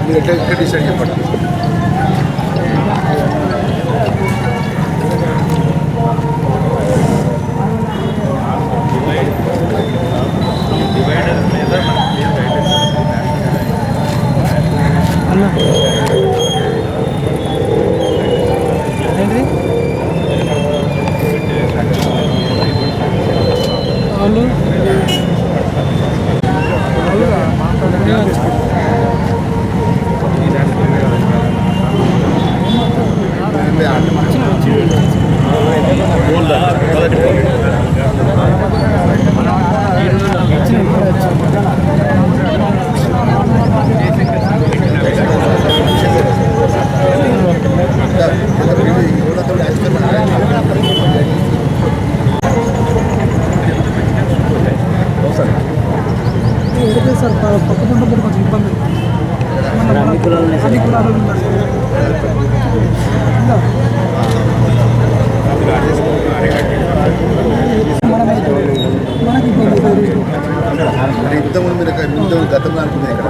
మీరు ఎట్లా డిసైడ్ చెప్పండి. సార్ పక్కకుండా కొంచెం ఇబ్బంది అన్ని కులాలు ఇంతకుముందు మీరు గతంలో అనుకున్నాయి ఇక్కడ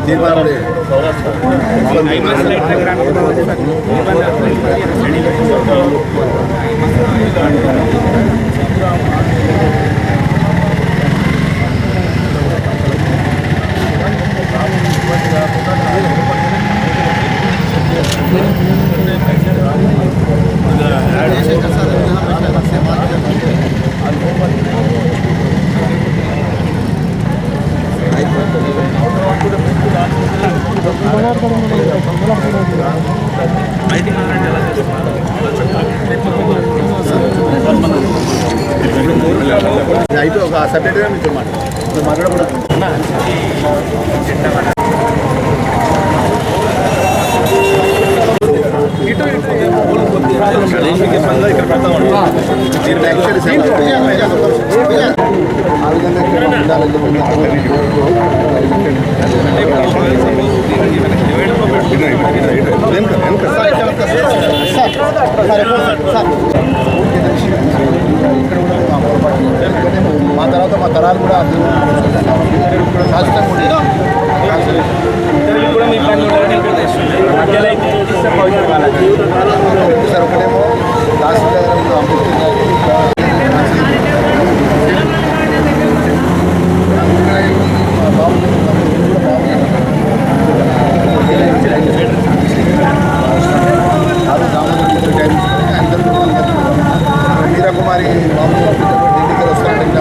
తీర్మానం అయితే ఒక సపరేట్గా మీతో మాట్లాడకూడదు. మా తర్వాత మా తరాలు కూడా సార్ ఒకటేమో మీరాకుమారి బాబు ఎన్నికలు వస్తారంటే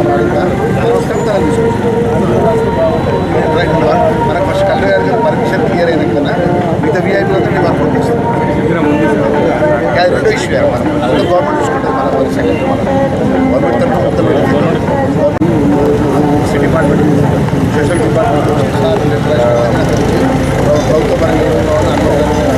మనకు ఫస్ట్ కలెక్టర్ గారి పర్మిషన్ క్లియర్ అయిన కదా మిగతా వీఐపీలతో మేము వర్క్ చేస్తాం. అది రెండో ఇష్యూ మనం గవర్నమెంట్ చూసుకుంటాం. మన గవర్నమెంట్ తరఫున మొత్తం డిపార్ట్మెంట్ సోషల్ డిపార్ట్మెంట్ ప్రభుత్వ పరంగా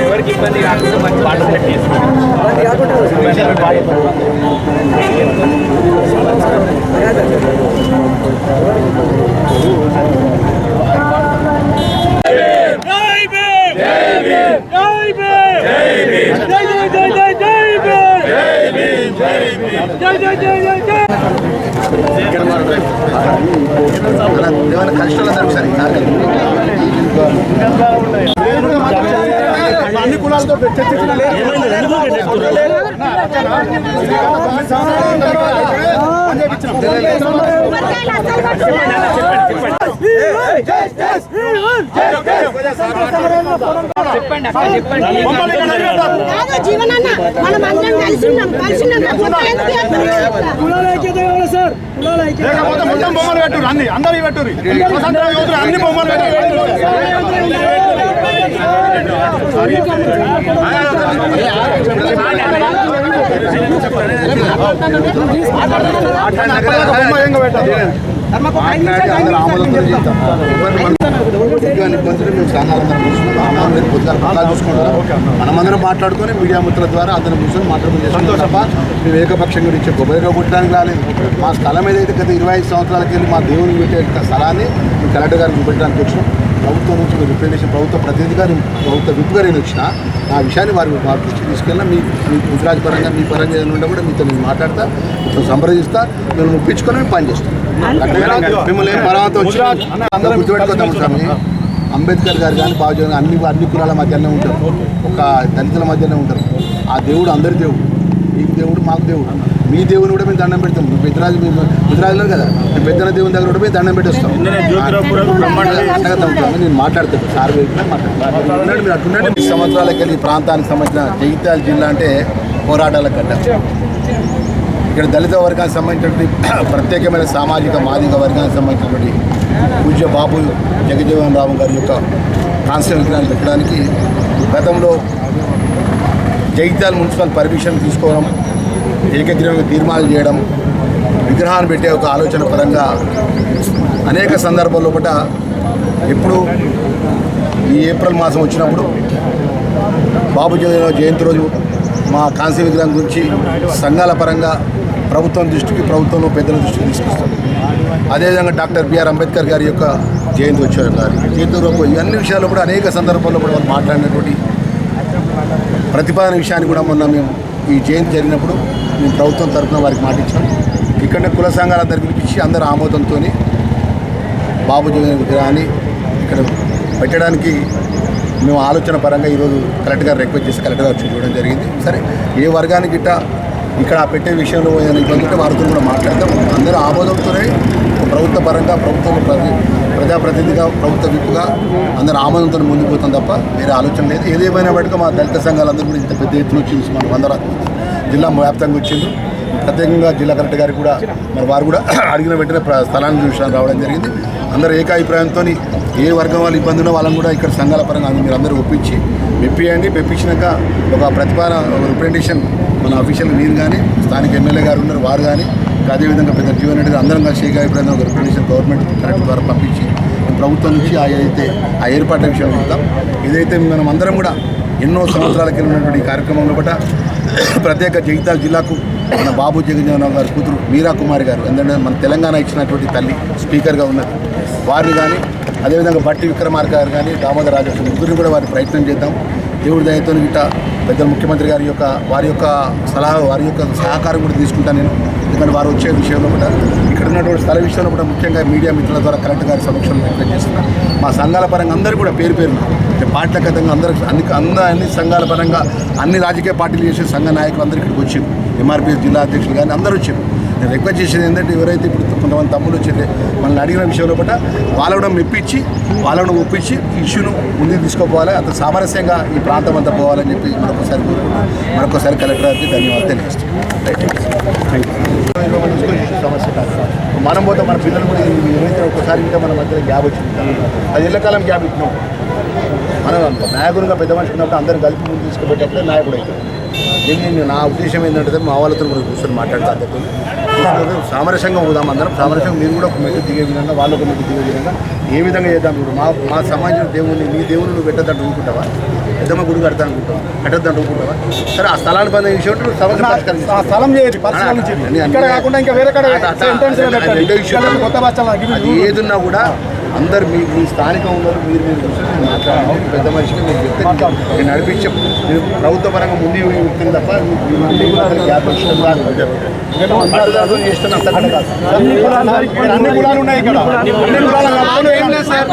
ఎవరికి ఇబ్బంది కాకుండా మంచి పార్టిసిపేట్ చేసుకోండి. జై జై జై జై జై ఏమైనా కష్టాలు అందరూ ఒకసారి అన్ని కులాలతో చర్చించిన జీవనన్న మనం అందరం కలిసి ఉన్నాం మొత్తం బొమ్మలు పెట్టు అన్ని అందరూ పెట్టు అన్ని బొమ్మలు మనమందరం మాట్లాడుకొని మీడియా మిత్రుల ద్వారా అందరం కూర్చొని మాట్లాడుకుని తప్ప మేము ఏకపక్షంగా ఇచ్చే కొబ్బరిగా కొట్టడానికి రాలేదు. మా స్థలం ఏదైతే గత 25 సంవత్సరాలకి వెళ్ళి మా దేవునికి పెట్టే స్థలాన్ని కలెక్టర్ గారికి చూపెట్టడానికి వచ్చినాం. ప్రభుత్వం నుంచి రిప్రజెంటేషన్ ప్రభుత్వ ప్రతినిధిగా ప్రభుత్వ విప్గా నేను వచ్చిన ఆ విషయాన్ని వారి దృష్టికి తీసుకెళ్ళినా మీ గుజరాత్ పరంగా మీ పరంగా ఏదైనా ఉంటే కూడా మీతో నేను మాట్లాడతా, మీతో సంప్రదిస్తా, మేము ఒప్పించుకొని మేము పని చేస్తాం. మిమ్మల్ని ఏం బలవంతం వచ్చినా అందరూ గుర్తుపెట్టుకోద్దాం. స్వామి అంబేద్కర్ గారు కానీ బాబు అన్ని కులాల మధ్యనే ఉంటారు, ఒక దళితుల మధ్యనే ఉంటారు. ఆ దేవుడు అందరి దేవుడు, మీకు దేవుడు మాకు దేవుడు. మీ దేవుని కూడా మేము దండం పెడతాం. గుజరాత్లో కదా మేము పెద్దన దేవుని దగ్గర కూడా మేము దండం పెట్టేస్తాం. నేను మాట్లాడతాను సార్ మాట్లాడుతున్నాను. మీరు అట్లుండండి. 20 సంవత్సరాలకి వెళ్ళి ఈ ప్రాంతానికి సంబంధించిన జగిత్యాల జిల్లా అంటే పోరాటాల గడ్డ. ఇక్కడ దళిత వర్గానికి సంబంధించినటువంటి ప్రత్యేకమైన సామాజిక మాదిక వర్గానికి సంబంధించినటువంటి పూజ్య బాబు జగజ్జీవన్ రాము గారి యొక్క కాన్స్టిట్యూషన్ విగ్రహాన్ని పెట్టడానికి గతంలో జగిత్యాల మున్సిపల్ పర్మిషన్ తీసుకోవడం, ఏకగ్రీవంగా తీర్మానాలు చేయడం, విగ్రహాన్ని పెట్టే ఒక ఆలోచన పరంగా అనేక సందర్భాల్లో ఒకట ఎప్పుడు ఈ ఏప్రిల్ మాసం వచ్చినప్పుడు బాబు జయంతి రోజు మా కాంస్య విగ్రహం గురించి సంఘాల పరంగా ప్రభుత్వం దృష్టికి, ప్రభుత్వంలో పెద్దల దృష్టికి తీసుకొస్తాం. అదేవిధంగా డాక్టర్ బిఆర్ అంబేద్కర్ గారి యొక్క జయంతి వచ్చారు గారి జయంతి రోజు ఇవన్నీ విషయాల్లో కూడా అనేక సందర్భాల్లో కూడా వాళ్ళు మాట్లాడినటువంటి ప్రతిపాదన విషయాన్ని కూడా మొన్న మేము ఈ జయంతి జరిగినప్పుడు మేము ప్రభుత్వం తరఫున వారికి మాటించాం. ఇక్కడనే కుల సంఘాలందరూ పిలిపించి అందరూ ఆమోదంతో బాబు జగన్ విగ్రహాన్ని ఇక్కడ పెట్టడానికి మేము ఆలోచన పరంగా ఈరోజు కలెక్టర్ గారు రిక్వెస్ట్ చేసి కలెక్టర్ గారు చూడడం జరిగింది. సరే ఏ వర్గానికి గిట్ట ఇక్కడ పెట్టే విషయంలో ఏదైనా ఇబ్బంది ఉంటే వారితో కూడా మాట్లాడతాం. అందరూ ఆమోదంతోనే ప్రభుత్వ పరంగా ప్రభుత్వం ప్రజాప్రతినిధిగా ప్రభుత్వ విప్పుగా అందరూ ఆమోదంతో ముందుకు పోతాం తప్ప వేరే ఆలోచన లేదు. ఏదేమైనా బట్టి మా దళిత సంఘాలందరూ కూడా ఇంత పెద్ద ఎత్తున వచ్చి మన 100 జిల్లా వ్యాప్తంగా వచ్చిండ్రు. ప్రత్యేకంగా జిల్లా కలెక్టర్ గారికి కూడా మరి వారు కూడా అడిగిన వెంటనే స్థలాన్ని చూసాను రావడం జరిగింది. అందరూ ఏకాభిప్రాయంతో ఏ వర్గం వాళ్ళు ఇబ్బంది ఉన్నా వాళ్ళని కూడా ఇక్కడ సంఘాల పరంగా మీరు అందరూ మెప్పించినాక ఒక ప్రతిపాదన రిప్రజెంటేషన్ మన అఫీషియల్ నేను కానీ స్థానిక ఎమ్మెల్యే గారు ఉన్నారు వారు కానీ అదేవిధంగా పెద్ద జీవన్ రెడ్డి అందరం కలిసి ఏకాభిప్రాయంగా ఒక రిప్రజెంటేషన్ గవర్నమెంట్ కలెక్టర్ ద్వారా పంపించి ప్రభుత్వం నుంచి ఆ ఏర్పాట్ల విషయం చెప్తాం. ఏదైతే మనం అందరం కూడా ఎన్నో సంవత్సరాల కింద ఉన్నటువంటి కార్యక్రమంలో కూడా ప్రత్యేక జగిత్యాల జిల్లాకు మన బాబు జగజ్జీవన్ గారి కూతురు మీరా కుమారి గారు ఎందుకంటే మన తెలంగాణ ఇచ్చినటువంటి తల్లి స్పీకర్గా ఉన్నది వారిని కానీ అదేవిధంగా బట్టి విక్రమార్క గారు కానీ దామోదర రాజేశ్వర ముగ్గురిని కూడా వారి ప్రయత్నం చేద్దాం. దేవుడి దయతో గిట్ట పెద్ద ముఖ్యమంత్రి గారి యొక్క వారి యొక్క సలహా వారి యొక్క సహకారం కూడా తీసుకుంటాను నేను. ఎందుకంటే వారు వచ్చే విషయంలో కూడా ఇక్కడ ఉన్నటువంటి స్థల విషయంలో కూడా ముఖ్యంగా మీడియా మిత్రుల ద్వారా కలెక్టర్ గారి సమక్షంలో రిక్వెస్ట్ చేస్తున్నాను. మా సంఘాల పరంగా అందరూ కూడా పేరు పార్టీల కథంగా అందరూ అన్ని సంఘాల పరంగా అన్ని రాజకీయ పార్టీలు చేసే సంఘ నాయకులు అందరూ ఇక్కడికి వచ్చారు. ఎంఆర్పీఎస్ జిల్లా అధ్యక్షులు కానీ అందరూ వచ్చారు. నేను రిక్వెస్ట్ చేసేది ఏంటంటే ఎవరైతే ఇప్పుడు కొంతమంది తమ్ముళ్ళు వచ్చేది మనల్ని అడిగిన విషయంలో కూడా వాళ్ళను మెప్పించి వాళ్ళను ఒప్పించి ఇష్యూను ముందుకు తీసుకోపోవాలి, అంత సామరస్యంగా ఈ ప్రాంతం అంతా పోవాలని చెప్పి మరొకసారి కలెక్టర్ గారికి ధన్యవాదాలు తెలియజేస్తాం. సమస్య కాదు మనం పోతే మన పిల్లలు కూడా ఏదైతే ఒకసారి ఇంకా మన మధ్యలో గ్యాప్ వచ్చింది 10 ఏళ్ల కాలం గ్యాప్ ఇచ్చినాం. మనం నాయకుడిగా పెద్ద మనిషి ఉన్నప్పుడు అందరిని కలిపి ముందు తీసుకుపెట్టేప్పుడే నాయకుడు అవుతాడు. దీన్ని నా ఉద్దేశం ఏంటంటే మా వాళ్ళతో కూడా కూర్చొని మాట్లాడుతూ సామరస్యంగా పోదాం అందరం సామరస్యంగా మీరు కూడా ఒక మెట్టు దిగే విధంగా వాళ్ళు ఒక మెట్టు దిగే విధంగా ఏ విధంగా చేద్దాం. ఇప్పుడు మా సమాజం దేవుడిని నీ దేవుని నువ్వు పెట్టద్దంటూ ఊరుకుంటావా, పెద్దమ్మ గుడి కడతాను అనుకుంటావా, పెట్టద్దంటూ ఊరుకుంటావా? సరే ఆ స్థలాన్ని పొందే విషయం సమస్య స్థలం చేయదు ఏదున్నా కూడా అందరు మీ స్థానిక ఉన్నారు మీరు కూర్చొని మాట్లాడండి పెద్ద మనిషిగా మీరు చెప్తే నేను నడిపించాం మీరు ప్రభుత్వ పరంగా ముందు వ్యక్తిని తప్ప గ్యాప్ ఇష్టం కాదు అందరూ చేస్తాను అంతకంటే కాదు అన్ని కులాలు ఉన్నాయి ఇక్కడ అన్ని కులాల కలుపుకొని ఏం లేదు సార్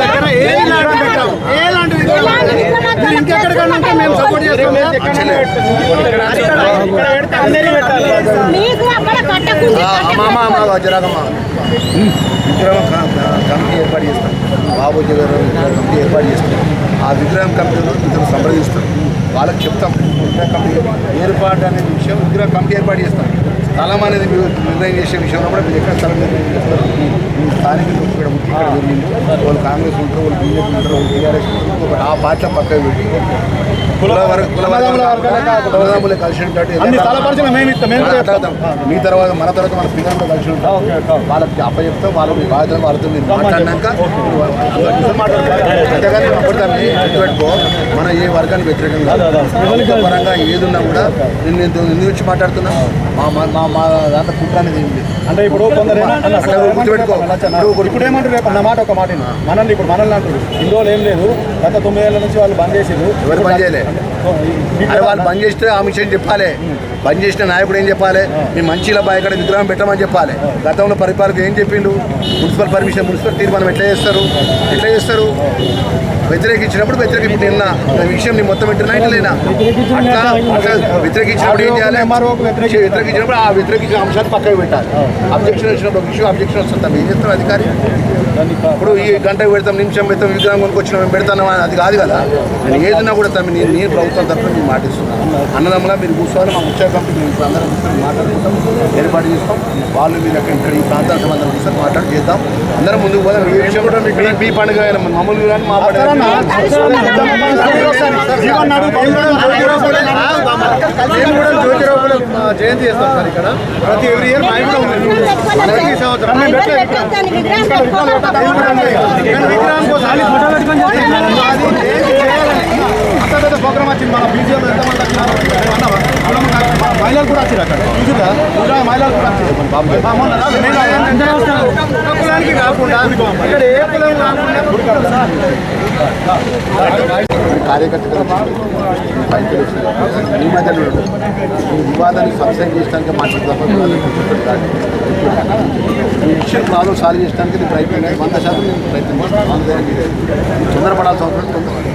దగ్గర ఎలాంటి ఇంకెక్కడికన్నా ఉంటే మేము సపోర్ట్ చేస్తాం మీకు అక్కడ కట్టకుండా జరగమ్మా విగ్రహం కమిటీ ఏర్పాటు చేస్తాం బాబూజీ గారు కమిటీ ఏర్పాటు చేస్తాం ఆ విగ్రహం కమిటీలో ఇతను సంప్రదిస్తాం వాళ్ళకి చెప్తాం విగ్రహ కమిటీ ఏర్పాటు అనే విషయం విగ్రహ కమిటీ ఏర్పాటు చేస్తాం స్థలం అనేది నిర్ణయం చేసే విషయంలో కూడా మీరు ఎక్కడ స్థలం నిర్ణయం చేస్తారు మీ స్థానికులు ఇక్కడ వాళ్ళు కాంగ్రెస్ ఉంటారు వాళ్ళు బీజేపీ ఉంటారు వాళ్ళు టీఆర్ఎస్ ఉంటారు ఆ పార్టీల పక్కన పెట్టి కులదమ్ములే కలిసి ఉంటాడు మీ తర్వాత మన మన పిల్లలతో కలిసి ఉంటాం వాళ్ళకి అప్పచెప్తాం వాళ్ళకి బాధ్యత వాళ్ళతో మీరు మాట్లాడినాక అంతేగాని అప్పటిదాన్ని గుర్తుపెట్టుకో మనం ఏ వర్గాన్ని వ్యతిరేకంగా పరంగా ఏదున్నా కూడా నేను ఎందుకు వచ్చి మాట్లాడుతున్నా మా దాంట్లో కుట్ర అనేది ఏం లేదు అంటే ఇప్పుడు ఇప్పుడు ఏమంటారు రేపు నా మాట ఒక మాట మనల్ని ఇప్పుడు మనల్ని అంటారు ఇన్ని రోజులు ఏం లేదు గత 9 ఏళ్ళ నుంచి వాళ్ళు బంద్ చేసారు ఎవరు బంద్ చేయలే అదే వాళ్ళు బంద్ చేస్తే ఆ విషయం చెప్పాలి బంద్ చేసిన నాయకుడు ఏం చెప్పాలి మీ మంచిల ఇక్కడ విగ్రహం పెట్టమని చెప్పాలి గతంలో పరిపాలకులు ఏం చెప్పిండు మున్సిపల్ పర్మిషన్ మున్సిపల్ తీర్మానం ఎట్లా చేస్తారు వ్యతిరేకించినప్పుడు వ్యతిరేకింపు నిన్న విషయం నీ మొత్తం వింటున్నా లేనా అట్లా వ్యతిరేకించినప్పుడు ఏం చేయాలి వ్యతిరేకించినప్పుడు ఆ వ్యతిరేకించిన అంశాన్ని పక్కకు పెట్టాలి అబ్జెక్షన్ వచ్చినప్పుడు ఒక ఇష్యూ అబ్జెక్షన్ వస్తుంది ఏం చేస్తాం అధికారి ఇప్పుడు ఈ గంటకు పెడతాం నిమిషం పెడతాం విగ్రహం కొనుక్కొచ్చినాం మేము పెడతాం అది కాదు కదా నేను ఏదన్నా కూడా నేను ప్రభుత్వం తరఫున మేము మాటిస్తున్నాను అన్నదమ్ములా మీరు కూర్చోవాలి మా ముఖ్య కంపెనీ అందరం కూర్చొని మాట్లాడుకుంటాం ఏర్పాటు చేస్తాం వాళ్ళు మీరు ఇక్కడ ఈ ప్రాంతానికి అందరం కూర్చొని మాట్లాడి చేద్దాం అందరం ముందుకు పోదాం ఏ విషయం కూడా మీ పండుగ మామూలుగా కానీ మా పండుగ జయంతి చేస్తాం సార్ ఇక్కడ ప్రతి ఎవ్రీ ఇయర్ అంత పెద్ద ప్రోగ్రామ్ వచ్చింది మన బీజేపీ ఎంతమంది వచ్చినారు మహిళలు కూడా వచ్చారు అక్కడ చూసారా మహిళలు కూడా వచ్చారు కులానికి కాకుండా ఇక్కడ ఏ కులం కాకుండా కార్యకర్తలు ఈ మధ్యలో ఈ వివాదాన్ని సబ్సైడ్ చేయడానికి మాట్లాడుతాం ఈ విషయం ప్రాబ్లం సాల్వ్ చేయడానికి నేను ప్రయత్నం 100% నేను ప్రయత్నం చేస్తాను తొందరపడాల్సిన అవసరం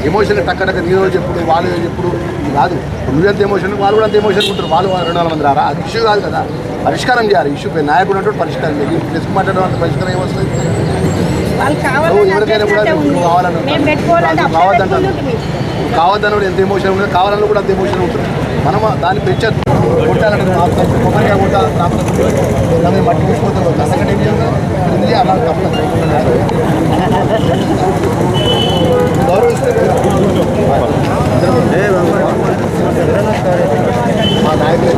ఎమోషన్ టక్కడక నీలో చెప్పుడు వాళ్ళు చెప్పుడు ఇది కాదు నువ్వెంత ఎమోషన్ వాళ్ళు కూడా అంత ఎమోషన్ ఉంటారు వాళ్ళు 200 మంది రారా అది ఇష్యూ కాదు కదా పరిష్కారం చేయాలి ఇష్యూ నాయకుడు అంటే పరిష్కారం చేయాలి డెస్క్ మాట్లాడడం అంత పరిష్కారం ఏమొస్తుంది ఎవరికైనా కూడా కావద్దన్న ఎంత ఎమోషన్ ఉంటుంది కావాలన్నా కూడా అంత ఎమోషన్ ఉంటుంది మనం దాన్ని పెంచదు కొట్టాలంటే కొబ్బరికాయ కొట్టాలి మట్టి తీసుకుంటారు కసగడ్డ ఏం చేయాలి అలా గౌరవిస్తే మా నాయకులు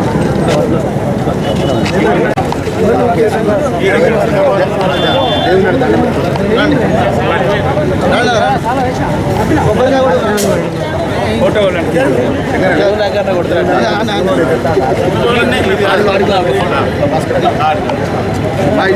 ఫోటో